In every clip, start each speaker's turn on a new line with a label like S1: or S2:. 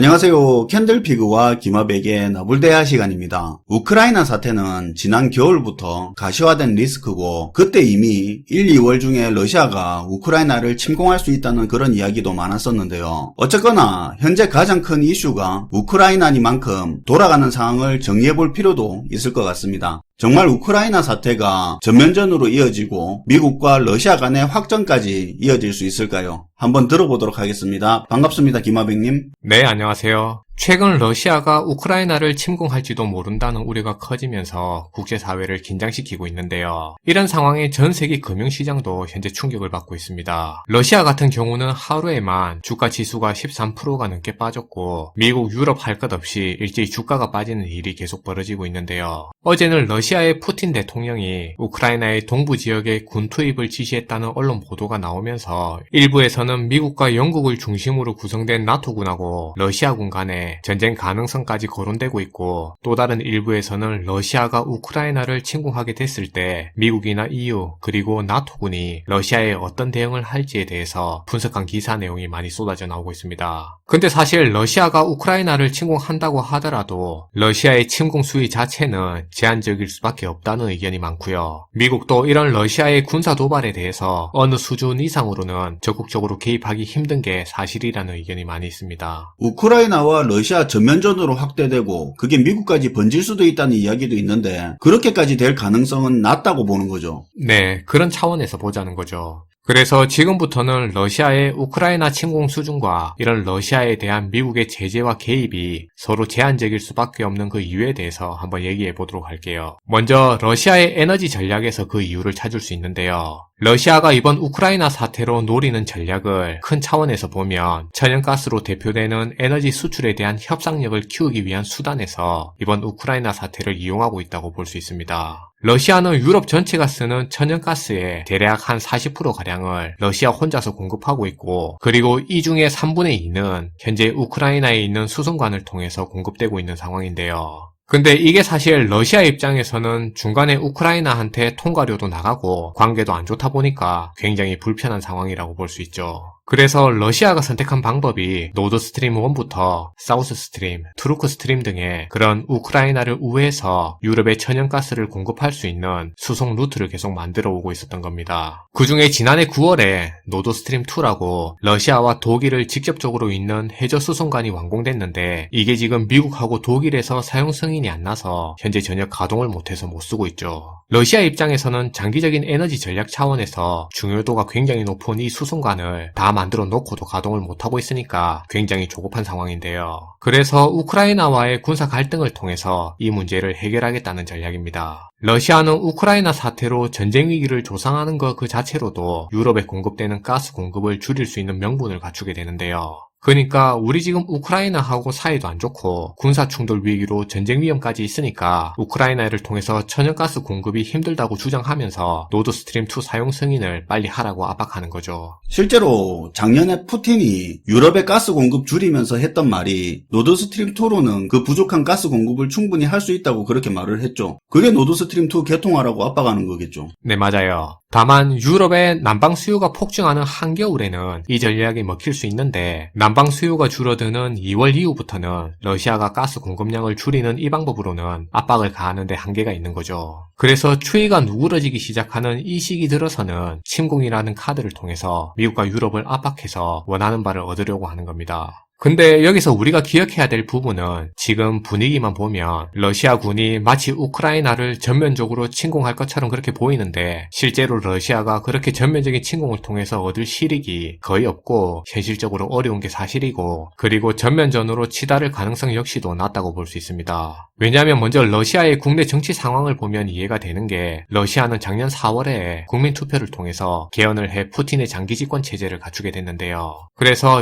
S1: 안녕하세요. 캔들피그와 김합에게 나불대화 시간입니다. 우크라이나 사태는 지난 겨울부터 가시화된 리스크고 그때 이미 1, 2월 중에 러시아가 우크라이나를 침공할 수 있다는 그런 이야기도 많았었는데요. 어쨌거나 현재 가장 큰 이슈가 우크라이나니만큼 돌아가는 상황을 정리해볼 필요도 있을 것 같습니다. 정말 우크라이나 사태가 전면전으로 이어지고 미국과 러시아 간의 확전까지 이어질 수 있을까요? 한번 들어보도록 하겠습니다. 반갑습니다. 김하백님.
S2: 네, 안녕하세요. 최근 러시아가 우크라이나를 침공할지도 모른다는 우려가 커지면서 국제사회를 긴장시키고 있는데요. 이런 상황에 전 세계 금융시장도 현재 충격을 받고 있습니다. 러시아 같은 경우는 하루에만 주가 지수가 13%가 넘게 빠졌고 미국, 유럽 할 것 없이 일제히 주가가 빠지는 일이 계속 벌어지고 있는데요. 어제는 러시아의 푸틴 대통령이 우크라이나의 동부 지역에 군 투입을 지시했다는 언론 보도가 나오면서 일부에서는 미국과 영국을 중심으로 구성된 나토군하고 러시아군 간에 전쟁 가능성까지 거론되고 있고 또 다른 일부에서는 러시아가 우크라이나를 침공하게 됐을 때 미국이나 EU 그리고 나토군이 러시아에 어떤 대응을 할지에 대해서 분석한 기사 내용이 많이 쏟아져 나오고 있습니다. 근데 사실 러시아가 우크라이나를 침공한다고 하더라도 러시아의 침공 수위 자체는 제한적일 수밖에 없다는 의견이 많고요. 미국도 이런 러시아의 군사 도발에 대해서 어느 수준 이상으로는 적극적으로 개입하기 힘든 게 사실이라는 의견이 많이 있습니다.
S1: 우크라이나와 러시아 전면전으로 확대되고 그게 미국까지 번질 수도 있다는 이야기도 있는데 그렇게까지 될 가능성은 낮다고 보는 거죠.
S2: 네, 그런 차원에서 보자는 거죠. 그래서 지금부터는 러시아의 우크라이나 침공 수준과 이런 러시아에 대한 미국의 제재와 개입이 서로 제한적일 수밖에 없는 그 이유에 대해서 한번 얘기해 보도록 할게요. 먼저 러시아의 에너지 전략에서 그 이유를 찾을 수 있는데요. 러시아가 이번 우크라이나 사태로 노리는 전략을 큰 차원에서 보면 천연가스로 대표되는 에너지 수출에 대한 협상력을 키우기 위한 수단에서 이번 우크라이나 사태를 이용하고 있다고 볼 수 있습니다. 러시아는 유럽 전체가 쓰는 천연가스의 대략 한 40%가량을 러시아 혼자서 공급하고 있고 그리고 이 중에 3분의 2는 현재 우크라이나에 있는 수송관을 통해서 공급되고 있는 상황인데요. 근데 이게 사실 러시아 입장에서는 중간에 우크라이나한테 통과료도 나가고 관계도 안 좋다 보니까 굉장히 불편한 상황이라고 볼 수 있죠. 그래서 러시아가 선택한 방법이 노드스트림 1부터 사우스스트림, 트루크스트림 등의 그런 우크라이나를 우회해서 유럽에 천연가스를 공급할 수 있는 수송 루트를 계속 만들어 오고 있었던 겁니다. 그 중에 지난해 9월에 노드스트림 2라고 러시아와 독일을 직접적으로 잇는 해저 수송관이 완공됐는데 이게 지금 미국하고 독일에서 사용 승인이 안 나서 현재 전혀 가동을 못해서 못 쓰고 있죠. 러시아 입장에서는 장기적인 에너지 전략 차원에서 중요도가 굉장히 높은 이 수송관을 다 만들어 놓고도 가동을 못하고 있으니까 굉장히 조급한 상황인데요. 그래서 우크라이나와의 군사 갈등을 통해서 이 문제를 해결하겠다는 전략입니다. 러시아는 우크라이나 사태로 전쟁 위기를 조성하는 것 그 자체로도 유럽에 공급되는 가스 공급을 줄일 수 있는 명분을 갖추게 되는데요. 그러니까 우리 지금 우크라이나하고 사이도 안 좋고 군사 충돌 위기로 전쟁 위험까지 있으니까 우크라이나를 통해서 천연가스 공급이 힘들다고 주장하면서 노드스트림2 사용 승인을 빨리 하라고 압박하는 거죠.
S1: 실제로 작년에 푸틴이 유럽의 가스 공급 줄이면서 했던 말이 노드스트림2로는 그 부족한 가스 공급을 충분히 할 수 있다고 그렇게 말을 했죠. 그게 노드스트림2 개통하라고 압박하는 거겠죠.
S2: 네, 맞아요. 다만 유럽의 난방 수요가 폭증하는 한겨울에는 이 전략이 먹힐 수 있는데 난방 수요가 줄어드는 2월 이후부터는 러시아가 가스 공급량을 줄이는 이 방법으로는 압박을 가하는 데 한계가 있는 거죠. 그래서 추이가 누그러지기 시작하는 이 시기 들어서는 침공이라는 카드를 통해서 미국과 유럽을 압박해서 원하는 바를 얻으려고 하는 겁니다. 근데 여기서 우리가 기억해야 될 부분은 지금 분위기만 보면 러시아군이 마치 우크라이나를 전면적으로 침공할 것처럼 그렇게 보이는데 실제로 러시아가 그렇게 전면적인 침공을 통해서 얻을 실익이 거의 없고 현실적으로 어려운 게 사실이고 그리고 전면전으로 치달을 가능성 역시도 낮다고 볼 수 있습니다. 왜냐하면 먼저 러시아의 국내 정치 상황을 보면 이해가 되는 게 러시아는 작년 4월에 국민투표를 통해서 개헌을 해 푸틴의 장기 집권 체제를 갖추게 됐는데요. 그래서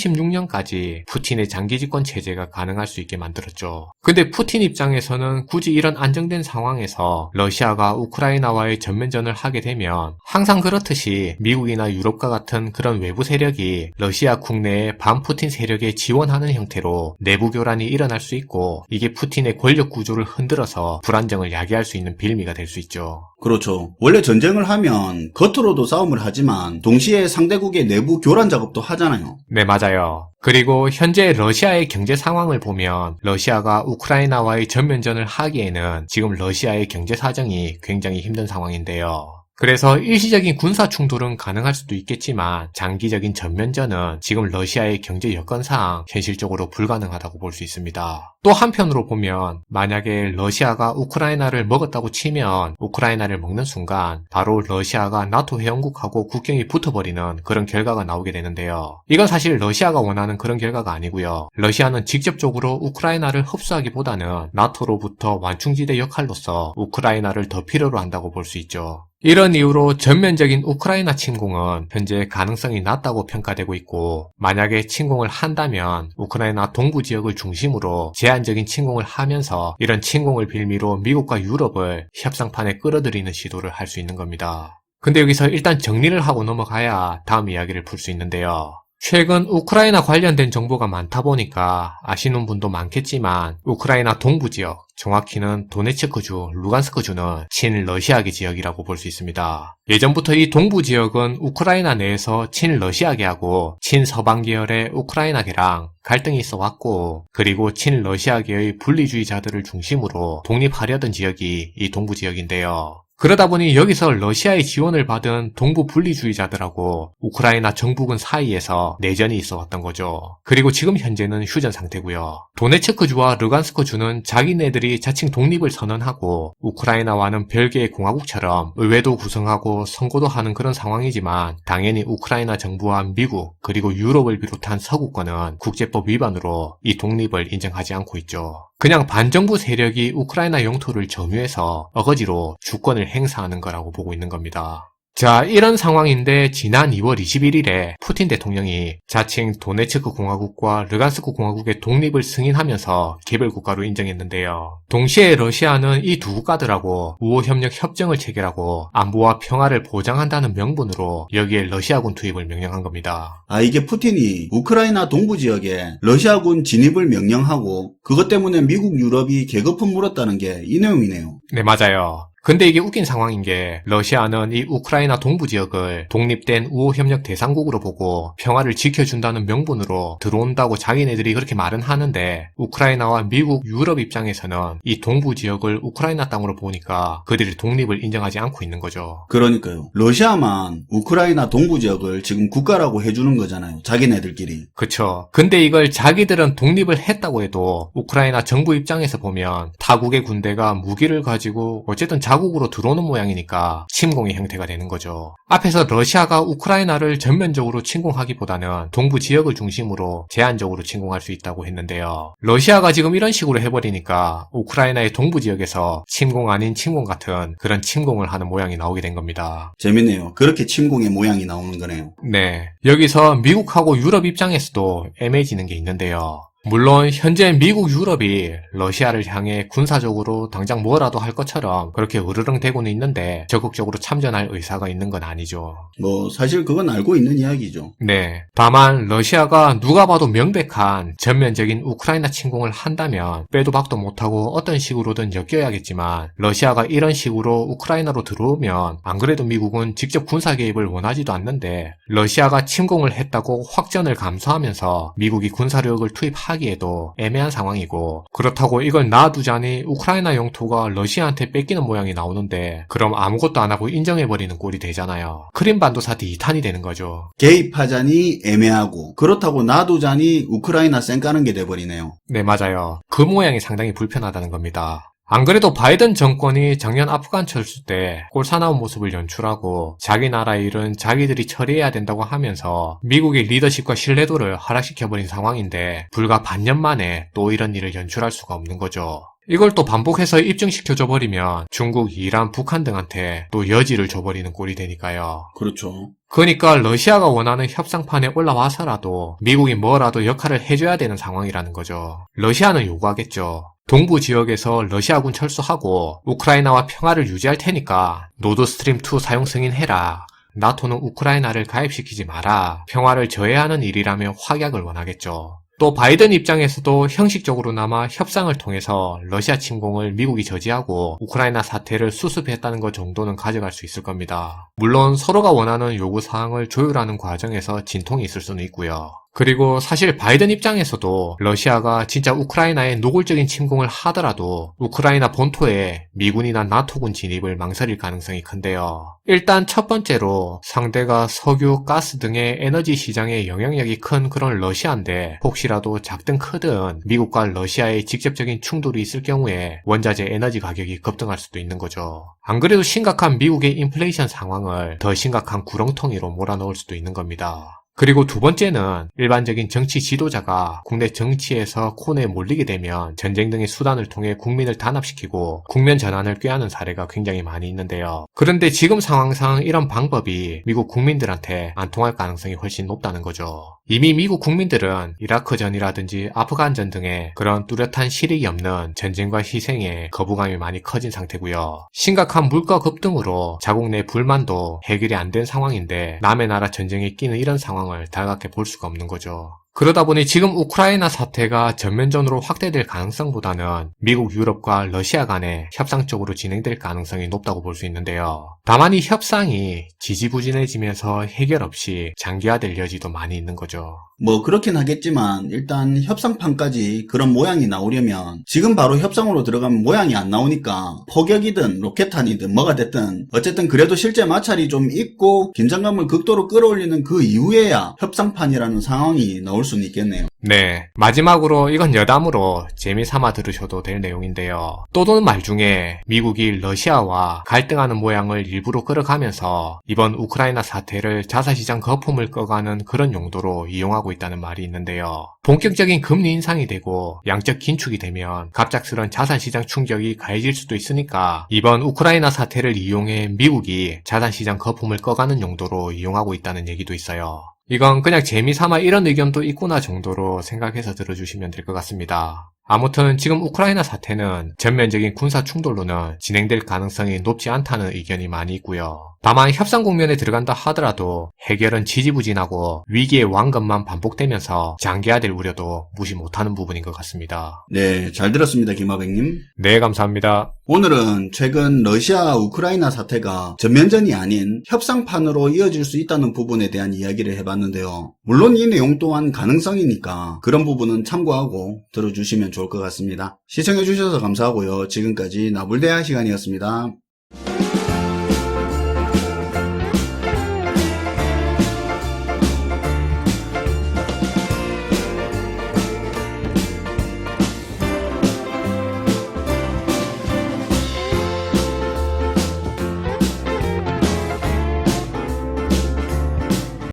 S2: 2036년까지 푸틴의 장기 집권 체제가 가능할 수 있게 만들었죠. 근데 푸틴 입장에서는 굳이 이런 안정된 상황에서 러시아가 우크라이나와의 전면전을 하게 되면 항상 그렇듯이 미국이나 유럽과 같은 그런 외부 세력이 러시아 국내의 반푸틴 세력에 지원하는 형태로 내부 교란이 일어날 수 있고 이게 푸틴의 권력 구조를 흔들어서 불안정을 야기할 수 있는 빌미가 될 수 있죠.
S1: 그렇죠. 원래 전쟁을 하면 겉으로도 싸움을 하지만 동시에 상대국의 내부 교란 작업도 하잖아요.
S2: 네, 맞아요. 그리고 현재 러시아의 경제 상황을 보면 러시아가 우크라이나와의 전면전을 하기에는 지금 러시아의 경제 사정이 굉장히 힘든 상황인데요. 그래서 일시적인 군사 충돌은 가능할 수도 있겠지만 장기적인 전면전은 지금 러시아의 경제 여건상 현실적으로 불가능하다고 볼 수 있습니다. 또 한편으로 보면 만약에 러시아가 우크라이나를 먹었다고 치면 우크라이나를 먹는 순간 바로 러시아가 나토 회원국하고 국경이 붙어버리는 그런 결과가 나오게 되는데요. 이건 사실 러시아가 원하는 그런 결과가 아니고요. 러시아는 직접적으로 우크라이나를 흡수하기보다는 나토로부터 완충지대 역할로서 우크라이나를 더 필요로 한다고 볼 수 있죠. 이런 이유로 전면적인 우크라이나 침공은 현재 가능성이 낮다고 평가되고 있고 만약에 침공을 한다면 우크라이나 동부 지역을 중심으로 제한적인 침공을 하면서 이런 침공을 빌미로 미국과 유럽을 협상판에 끌어들이는 시도를 할 수 있는 겁니다. 근데 여기서 일단 정리를 하고 넘어가야 다음 이야기를 풀 수 있는데요. 최근 우크라이나 관련된 정보가 많다 보니까 아시는 분도 많겠지만 우크라이나 동부 지역, 정확히는 도네츠크주, 루간스크주는 친러시아계 지역이라고 볼 수 있습니다. 예전부터 이 동부 지역은 우크라이나 내에서 친러시아계하고 친서방계열의 우크라이나계랑 갈등이 있어 왔고 그리고 친러시아계의 분리주의자들을 중심으로 독립하려던 지역이 이 동부 지역인데요. 그러다 보니 여기서 러시아의 지원을 받은 동부 분리주의자들하고 우크라이나 정부군 사이에서 내전이 있어 왔던 거죠. 그리고 지금 현재는 휴전 상태고요. 도네츠크주와 르간스크주는 자기네들이 자칭 독립을 선언하고 우크라이나와는 별개의 공화국처럼 의회도 구성하고 선거도 하는 그런 상황이지만 당연히 우크라이나 정부와 미국 그리고 유럽을 비롯한 서구권은 국제법 위반으로 이 독립을 인정하지 않고 있죠. 그냥 반정부 세력이 우크라이나 영토를 점유해서 어거지로 주권을 행사하는 거라고 보고 있는 겁니다. 자, 이런 상황인데 지난 2월 21일에 푸틴 대통령이 자칭 도네츠크 공화국과 르간스크 공화국의 독립을 승인하면서 개별 국가로 인정했는데요. 동시에 러시아는 이 두 국가들하고 우호협력 협정을 체결하고 안보와 평화를 보장한다는 명분으로 여기에 러시아군 투입을 명령한 겁니다.
S1: 아, 이게 푸틴이 우크라이나 동부 지역에 러시아군 진입을 명령하고 그것 때문에 미국, 유럽이 계급품 물었다는 게 이 내용이네요.
S2: 네, 맞아요. 근데 이게 웃긴 상황인 게 러시아는 이 우크라이나 동부 지역을 독립된 우호협력 대상국으로 보고 평화를 지켜준다는 명분으로 들어온다고 자기네들이 그렇게 말은 하는데 우크라이나와 미국, 유럽 입장에서는 이 동부 지역을 우크라이나 땅으로 보니까 그들이 독립을 인정하지 않고 있는 거죠.
S1: 그러니까요. 러시아만 우크라이나 동부 지역을 지금 국가라고 해주는 거잖아요. 자기네들끼리.
S2: 그쵸. 근데 이걸 자기들은 독립을 했다고 해도 우크라이나 정부 입장에서 보면 타국의 군대가 무기를 가지고 어쨌든 자국으로 들어오는 모양이니까 침공의 형태가 되는 거죠. 앞에서 러시아가 우크라이나를 전면적으로 침공하기보다는 동부 지역을 중심으로 제한적으로 침공할 수 있다고 했는데요. 러시아가 지금 이런 식으로 해버리니까 우크라이나의 동부 지역에서 침공 아닌 침공 같은 그런 침공을 하는 모양이 나오게 된 겁니다.
S1: 재밌네요. 그렇게 침공의 모양이 나오는 거네요.
S2: 네. 여기서 미국하고 유럽 입장에서도 애매해지는 게 있는데요. 물론 현재 미국, 유럽이 러시아를 향해 군사적으로 당장 뭐라도 할 것처럼 그렇게 으르렁대고는 있는데 적극적으로 참전할 의사가 있는 건 아니죠.
S1: 뭐 사실 그건 알고 있는 이야기죠.
S2: 네. 다만 러시아가 누가 봐도 명백한 전면적인 우크라이나 침공을 한다면 빼도 박도 못하고 어떤 식으로든 엮여야겠지만 러시아가 이런 식으로 우크라이나로 들어오면 안 그래도 미국은 직접 군사 개입을 원하지도 않는데 러시아가 침공을 했다고 확전을 감수하면서 미국이 군사력을 투입하기에도 애매한 상황이고 그렇다고 이걸 놔두자니 우크라이나 영토가 러시아한테 뺏기는 모양이 나오는데 그럼 아무것도 안 하고 인정해버리는 꼴이 되잖아요. 크림반도 사태 2탄이 되는 거죠.
S1: 개입하자니 애매하고 그렇다고 놔두자니 우크라이나 쌩까는 게 돼버리네요.
S2: 네, 맞아요. 그 모양이 상당히 불편하다는 겁니다. 안 그래도 바이든 정권이 작년 아프간 철수 때 꼴사나운 모습을 연출하고 자기 나라 일은 자기들이 처리해야 된다고 하면서 미국의 리더십과 신뢰도를 하락시켜버린 상황인데 불과 반년 만에 또 이런 일을 연출할 수가 없는 거죠. 이걸 또 반복해서 입증시켜줘 버리면 중국, 이란, 북한 등한테 또 여지를 줘버리는 꼴이 되니까요.
S1: 그렇죠.
S2: 그러니까 러시아가 원하는 협상판에 올라와서라도 미국이 뭐라도 역할을 해줘야 되는 상황이라는 거죠. 러시아는 요구하겠죠. 동부 지역에서 러시아군 철수하고 우크라이나와 평화를 유지할 테니까 노드스트림2 사용 승인해라. 나토는 우크라이나를 가입시키지 마라. 평화를 저해하는 일이라며 확약을 원하겠죠. 또 바이든 입장에서도 형식적으로나마 협상을 통해서 러시아 침공을 미국이 저지하고 우크라이나 사태를 수습했다는 것 정도는 가져갈 수 있을 겁니다. 물론 서로가 원하는 요구사항을 조율하는 과정에서 진통이 있을 수는 있고요. 그리고 사실 바이든 입장에서도 러시아가 진짜 우크라이나에 노골적인 침공을 하더라도 우크라이나 본토에 미군이나 나토군 진입을 망설일 가능성이 큰데요. 일단 첫 번째로 상대가 석유, 가스 등의 에너지 시장에 영향력이 큰 그런 러시아인데 혹시라도 작든 크든 미국과 러시아의 직접적인 충돌이 있을 경우에 원자재 에너지 가격이 급등할 수도 있는 거죠. 안 그래도 심각한 미국의 인플레이션 상황을 더 심각한 구렁텅이로 몰아넣을 수도 있는 겁니다. 그리고 두 번째는 일반적인 정치 지도자가 국내 정치에서 코너에 몰리게 되면 전쟁 등의 수단을 통해 국민을 단합시키고 국면 전환을 꾀하는 사례가 굉장히 많이 있는데요. 그런데 지금 상황상 이런 방법이 미국 국민들한테 안 통할 가능성이 훨씬 높다는 거죠. 이미 미국 국민들은 이라크전이라든지 아프간전 등의 그런 뚜렷한 실익이 없는 전쟁과 희생에 거부감이 많이 커진 상태고요. 심각한 물가 급등으로 자국 내 불만도 해결이 안 된 상황인데 남의 나라 전쟁에 끼는 이런 상황을 달갑게 볼 수가 없는 거죠. 그러다 보니 지금 우크라이나 사태가 전면전으로 확대될 가능성보다는 미국, 유럽과 러시아 간의 협상 쪽으로 진행될 가능성이 높다고 볼 수 있는데요. 다만 이 협상이 지지부진해지면서 해결 없이 장기화될 여지도 많이 있는 거죠.
S1: 뭐 그렇긴 하겠지만 일단 협상판까지 그런 모양이 나오려면 지금 바로 협상으로 들어가면 모양이 안 나오니까 포격이든 로켓탄이든 뭐가 됐든 어쨌든 그래도 실제 마찰이 좀 있고 긴장감을 극도로 끌어올리는 그 이후에야 협상판이라는 상황이 나올 수는 있겠네요.
S2: 네, 마지막으로 이건 여담으로 재미삼아 들으셔도 될 내용인데요. 떠도는 말 중에 미국이 러시아와 갈등하는 모양을 일부러 끌어가면서 이번 우크라이나 사태를 자사시장 거품을 꺼가는 그런 용도로 이용하고 있다는 말이 있는데요. 본격적인 금리 인상이 되고 양적 긴축이 되면 갑작스런 자산시장 충격이 가해질 수도 있으니까 이번 우크라이나 사태를 이용해 미국이 자산시장 거품을 꺼가는 용도로 이용하고 있다는 얘기도 있어요. 이건 그냥 재미삼아 이런 의견도 있구나 정도로 생각해서 들어주시면 될 것 같습니다. 아무튼 지금 우크라이나 사태는 전면적인 군사 충돌로는 진행될 가능성이 높지 않다는 의견이 많이 있고요. 다만 협상 국면에 들어간다 하더라도 해결은 지지부진하고 위기의 왕건만 반복되면서 장기화될 우려도 무시 못하는 부분인 것 같습니다.
S1: 네, 잘 들었습니다, 김하백님.
S2: 네, 감사합니다.
S1: 오늘은 최근 러시아 우크라이나 사태가 전면전이 아닌 협상판으로 이어질 수 있다는 부분에 대한 이야기를 해봤는데요. 물론 이 내용 또한 가능성이니까 그런 부분은 참고하고 들어주시면 좋을 것 같습니다. 시청해주셔서 감사하고요. 지금까지 나불대화 시간이었습니다.